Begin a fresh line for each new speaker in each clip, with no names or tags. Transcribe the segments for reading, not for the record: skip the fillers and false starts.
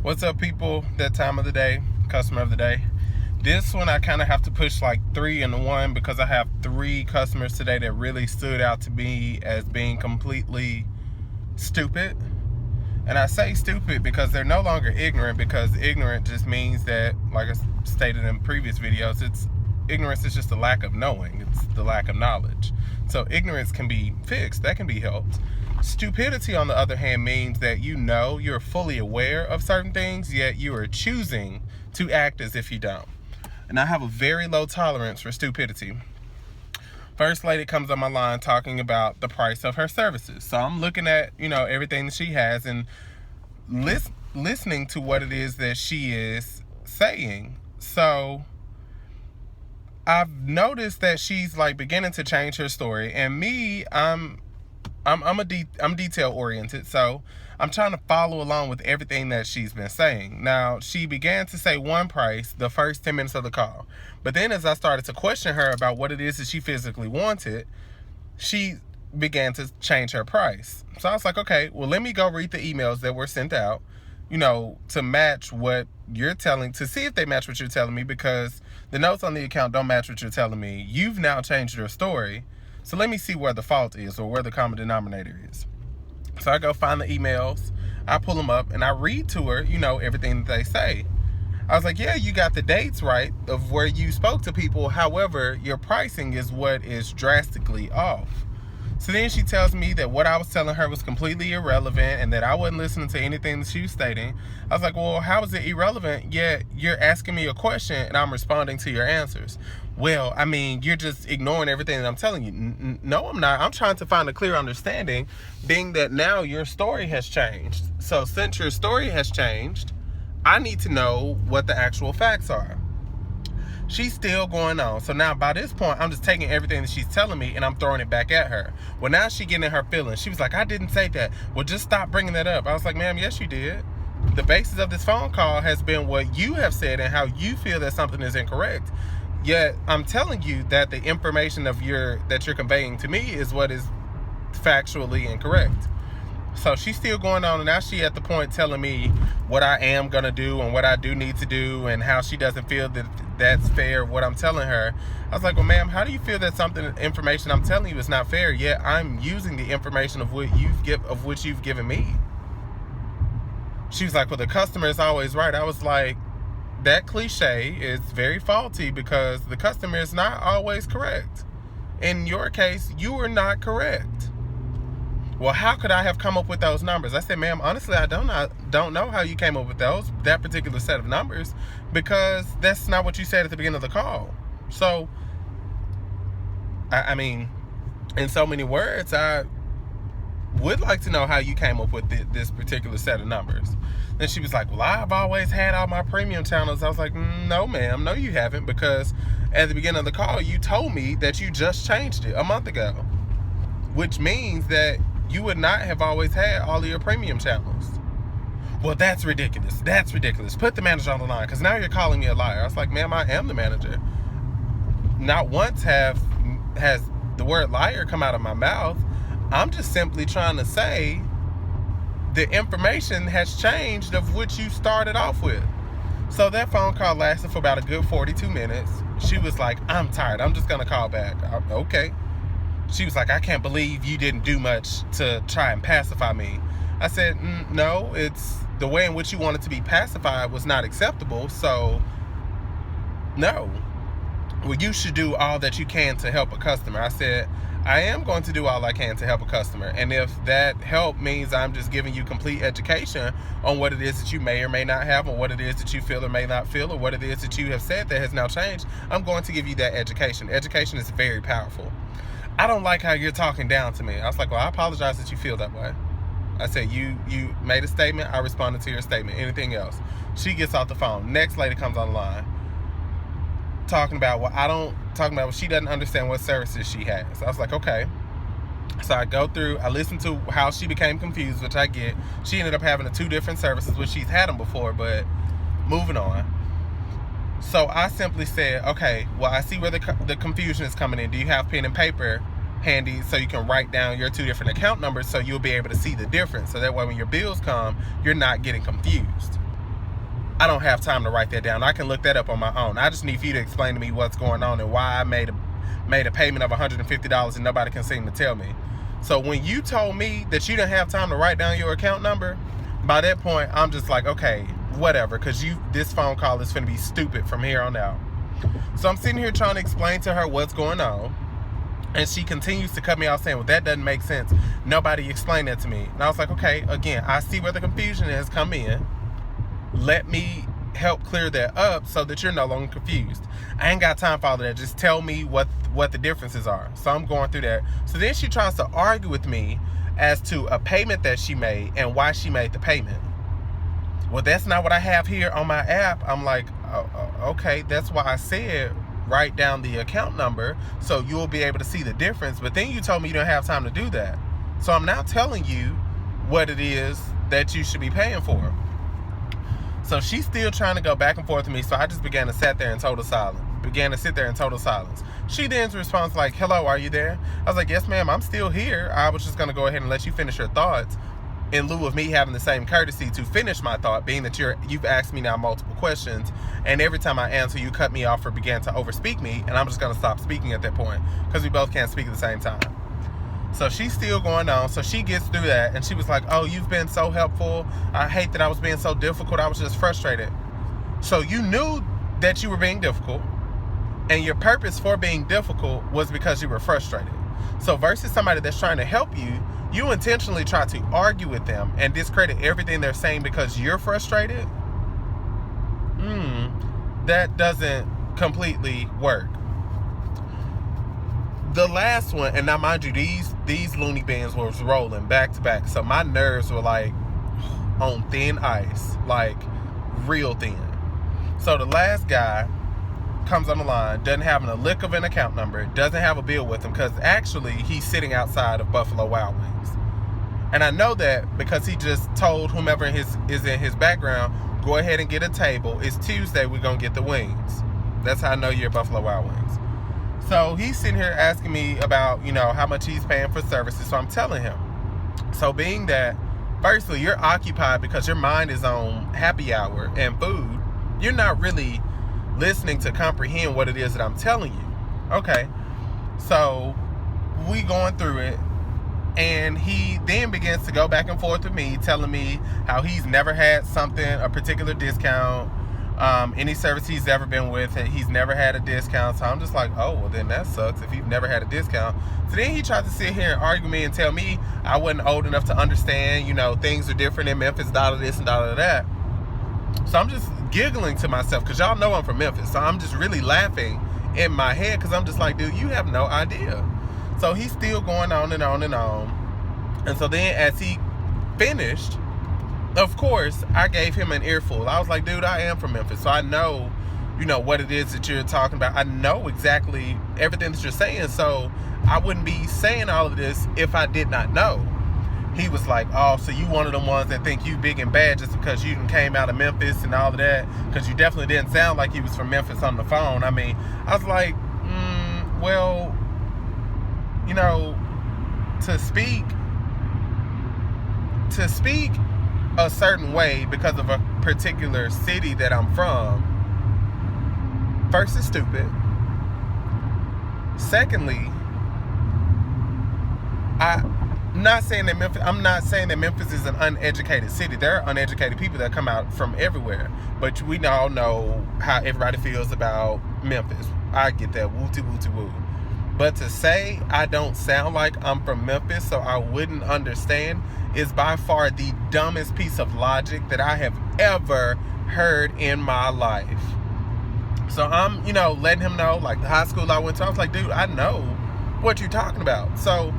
What's up, people? That time of the day, customer of the day. This one I kind of have to push like 3 in one because I have 3 customers today that really stood out to me as being completely stupid. And I say stupid because they're no longer ignorant, because ignorant just means that, like I stated in previous videos, ignorance is just the lack of knowing. It's the lack of knowledge. So ignorance can be fixed. That can be helped. Stupidity, on the other hand, means that you're fully aware of certain things, yet you are choosing to act as if you don't. And I have a very low tolerance for stupidity. First lady comes on my line talking about the price of her services. So I'm looking at, everything that she has and listening to what it is that she is saying. So I've noticed that she's like beginning to change her story, and me, I'm detail oriented, so I'm trying to follow along with everything that she's been saying. Now, she began to say one price the first 10 minutes of the call, but then as I started to question her about what it is that she physically wanted, she began to change her price. So I was like, okay, well, let me go read the emails that were sent out, to match what you're telling, to see if they match what you're telling me, because the notes on the account don't match what you're telling me. You've now changed your story. So let me see where the fault is, or where the common denominator is. So I go find the emails, I pull them up, and I read to her, everything that they say. I was like, yeah, you got the dates right of where you spoke to people. However, your pricing is what is drastically off. So then she tells me that what I was telling her was completely irrelevant and that I wasn't listening to anything that she was stating. I was like, well, how is it irrelevant? Yet you're asking me a question and I'm responding to your answers. Well, I mean, you're just ignoring everything that I'm telling you. No, I'm not. I'm trying to find a clear understanding, being that now your story has changed. So since your story has changed, I need to know what the actual facts are. She's still going on. So now by this point, I'm just taking everything that she's telling me and I'm throwing it back at her. Well, now she getting in her feelings. She was like, I didn't say that. Well, just stop bringing that up. I was like, ma'am, yes, you did. The basis of this phone call has been what you have said and how you feel that something is incorrect. Yet I'm telling you that the information that you're conveying to me is what is factually incorrect. So she's still going on, and now she at the point telling me what I am going to do and what I do need to do, and how she doesn't feel that that's fair, what I'm telling her. I was like, well, ma'am, how do you feel that information I'm telling you is not fair, yet I'm using the information of which you've given me? She was like, well, the customer is always right. I was like, that cliche is very faulty, because the customer is not always correct. In your case, you were not correct. Well, how could I have come up with those numbers? I said, ma'am, honestly, I don't know how you came up with that particular set of numbers, because that's not what you said at the beginning of the call. So, I mean, in so many words, I would like to know how you came up with this particular set of numbers. Then she was like, well, I've always had all my premium channels. I was like, no, ma'am, no, you haven't, because at the beginning of the call, you told me that you just changed it a month ago, which means that you would not have always had all of your premium channels. Well, that's ridiculous. That's ridiculous. Put the manager on the line, because now you're calling me a liar. I was like, ma'am, I am the manager. Not once has the word liar come out of my mouth. I'm just simply trying to say the information has changed of which you started off with. So that phone call lasted for about a good 42 minutes. She was like, I'm tired. I'm just going to call back. Okay. She was like, I can't believe you didn't do much to try and pacify me. I said, no, it's the way in which you wanted to be pacified was not acceptable. So, no. Well, you should do all that you can to help a customer. I said, I am going to do all I can to help a customer. And if that help means I'm just giving you complete education on what it is that you may or may not have, or what it is that you feel or may not feel, or what it is that you have said that has now changed, I'm going to give you that education. Education is very powerful. I don't like how you're talking down to me. I was like, well, I apologize that you feel that way. I said, you made a statement. I responded to your statement. Anything else? She gets off the phone. Next lady comes on the line talking about, she doesn't understand what services she has. I was like, okay. So I go through, I listen to how she became confused, which I get. She ended up having 2 different services, which she's had them before, but moving on. So I simply said, okay, well, I see where the confusion is coming in. Do you have pen and paper handy so you can write down your 2 different account numbers so you'll be able to see the difference? So that way when your bills come, you're not getting confused. I don't have time to write that down. I can look that up on my own. I just need for you to explain to me what's going on and why I made a payment of $150 and nobody can seem to tell me. So when you told me that you didn't have time to write down your account number, by that point, I'm just like, okay, whatever, because this phone call is going to be stupid from here on out. So I'm sitting here trying to explain to her what's going on, and she continues to cut me off saying, well, that doesn't make sense. Nobody explained that to me. And I was like, okay, again, I see where the confusion has come in. Let me help clear that up so that you're no longer confused. I ain't got time for all of that. Just tell me what the differences are. So I'm going through that. So then she tries to argue with me as to a payment that she made and why she made the payment. Well, that's not what I have here on my app. I'm like, okay, that's why I said write down the account number so you'll be able to see the difference. But then you told me you don't have time to do that. So I'm now telling you what it is that you should be paying for. So she's still trying to go back and forth with me, so I just began to sit there in total silence. She then responds like, hello, are you there? I was like, yes, ma'am, I'm still here. I was just going to go ahead and let you finish your thoughts in lieu of me having the same courtesy to finish my thought, being that you've asked me now multiple questions, and every time I answer, you cut me off or began to overspeak me, and I'm just going to stop speaking at that point because we both can't speak at the same time. So she's still going on. So she gets through that, and she was like, oh, you've been so helpful. I hate that I was being so difficult. I was just frustrated. So you knew that you were being difficult, and your purpose for being difficult was because you were frustrated. So versus somebody that's trying to help you, you intentionally try to argue with them and discredit everything they're saying because you're frustrated. That doesn't completely work. The last one, and now mind you, these loony bins was rolling back to back, so my nerves were like on thin ice, like real thin. So the last guy comes on the line, doesn't have a lick of an account number, doesn't have a bill with him, because actually he's sitting outside of Buffalo Wild Wings. And I know that because he just told whomever is in his background, go ahead and get a table. It's Tuesday, we're going to get the wings. That's how I know you're at Buffalo Wild Wings. So he's sitting here asking me about, how much he's paying for services. So I'm telling him. So being that, firstly, you're occupied because your mind is on happy hour and food, you're not really listening to comprehend what it is that I'm telling you. Okay. So we going through it. And he then begins to go back and forth with me, telling me how he's never had a particular discount, any service he's ever been with, he's never had a discount. So I'm just like, oh, well then that sucks if you've never had a discount. So then he tried to sit here and argue with me and tell me I wasn't old enough to understand, things are different in Memphis, dollar this and dollar that. So I'm just giggling to myself because y'all know I'm from Memphis. So I'm just really laughing in my head because I'm just like, dude, you have no idea. So he's still going on and on and on. And so then as he finished, of course, I gave him an earful. I was like, dude, I am from Memphis. So I know, what it is that you're talking about. I know exactly everything that you're saying. So I wouldn't be saying all of this if I did not know. He was like, oh, so you one of them ones that think you big and bad just because you came out of Memphis and all of that? Because you definitely didn't sound like you was from Memphis on the phone. I mean, I was like, well, to speak a certain way because of a particular city that I'm from, first, is stupid. Secondly, I'm not saying that Memphis is an uneducated city. There are uneducated people that come out from everywhere, but we all know how everybody feels about Memphis. I get that, woo-woo. But to say I don't sound like I'm from Memphis so I wouldn't understand is by far the dumbest piece of logic that I have ever heard in my life. So I'm, letting him know, like the high school I went to, I was like, dude, I know what you're talking about. So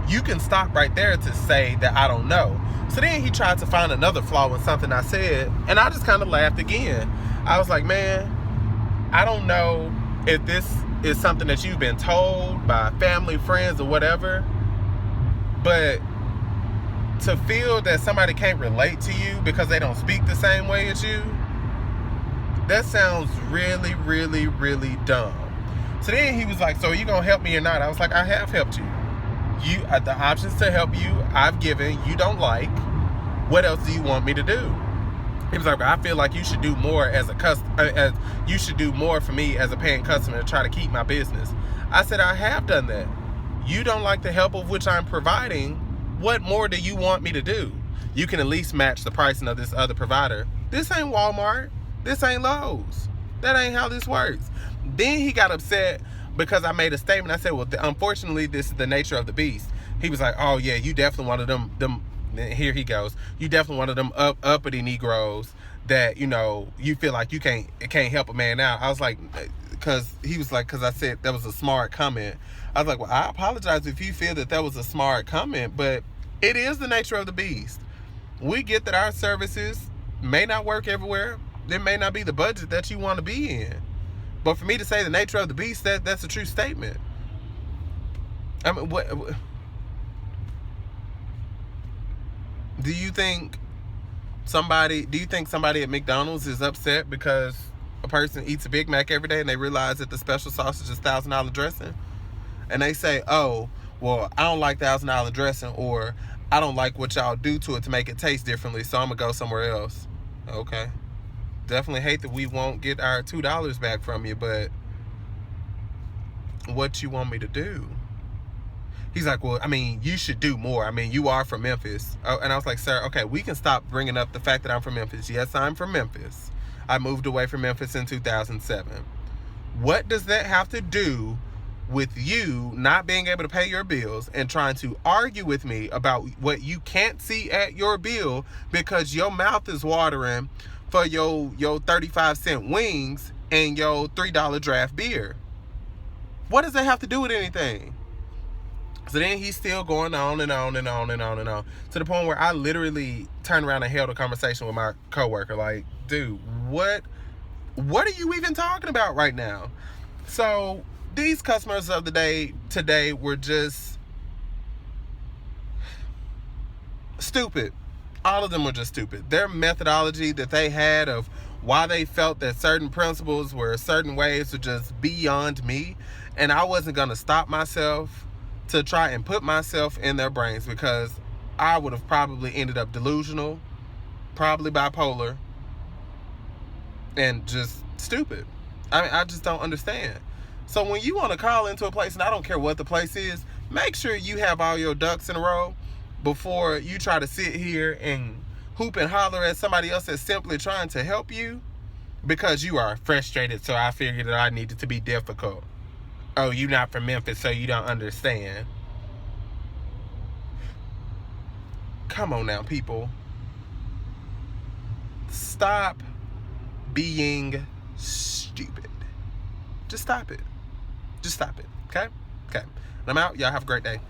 you can stop right there to say that I don't know. So then he tried to find another flaw in something I said, and I just kind of laughed again. I was like, man, I don't know if this is something that you've been told by family, friends, or whatever, but to feel that somebody can't relate to you because they don't speak the same way as you, that sounds really, really, really dumb. So then he was like, so are you gonna help me or not? I was like, I have helped you. The options to help you I've given. You don't like. What else do you want me to do? He was like, I feel like you should do more as a as you should do more for me as a paying customer to try to keep my business. I said, I have done that. You don't like the help of which I'm providing. What more do you want me to do? You can at least match the pricing of this other provider. This ain't Walmart. This ain't Lowe's. That ain't how this works. Then he got upset because I made a statement. I said, well, unfortunately, this is the nature of the beast. He was like, oh yeah, you definitely one of them here he goes. You definitely one of them uppity Negroes that, you know, you feel like you can't help a man out. I was like, because he was like, because I said that was a smart comment. I was like, well, I apologize if you feel that was a smart comment, but it is the nature of the beast. We get that our services may not work everywhere. There may not be the budget that you want to be in. But for me to say the nature of the beast, that's a true statement. I mean, what do you think somebody at McDonald's is upset because a person eats a Big Mac every day and they realize that the special sauce is just $1,000 dressing? And they say, oh, well, I don't like $1,000 dressing, or I don't like what y'all do to it to make it taste differently, so I'm going to go somewhere else. Okay. Definitely hate that we won't get our $2 back from you, but what you want me to do? He's like, well, I mean, you should do more. I mean, you are from Memphis. Oh, and I was like, sir, okay, we can stop bringing up the fact that I'm from Memphis. Yes, I'm from Memphis. I moved away from Memphis in 2007. What does that have to do with you not being able to pay your bills and trying to argue with me about what you can't see at your bill because your mouth is watering for your 35-cent wings and your $3 draft beer? What does that have to do with anything? So then he's still going on and on and on and on and on, to the point where I literally turned around and held a conversation with my coworker. Like, dude, what are you even talking about right now? So these customers of the day today were just stupid. All of them were just stupid. Their methodology that they had of why they felt that certain principles were certain ways were just beyond me. And I wasn't going to stop myself to try and put myself in their brains, because I would have probably ended up delusional, probably bipolar, and just stupid. I mean, I just don't understand. So when you want to call into a place, and I don't care what the place is, make sure you have all your ducks in a row before you try to sit here and hoop and holler at somebody else that's simply trying to help you because you are frustrated. So I figured that I needed to be difficult. Oh, you're not from Memphis, so you don't understand. Come on now, people. Stop being stupid. Just stop it. Just stop it. Okay? Okay. And I'm out. Y'all have a great day.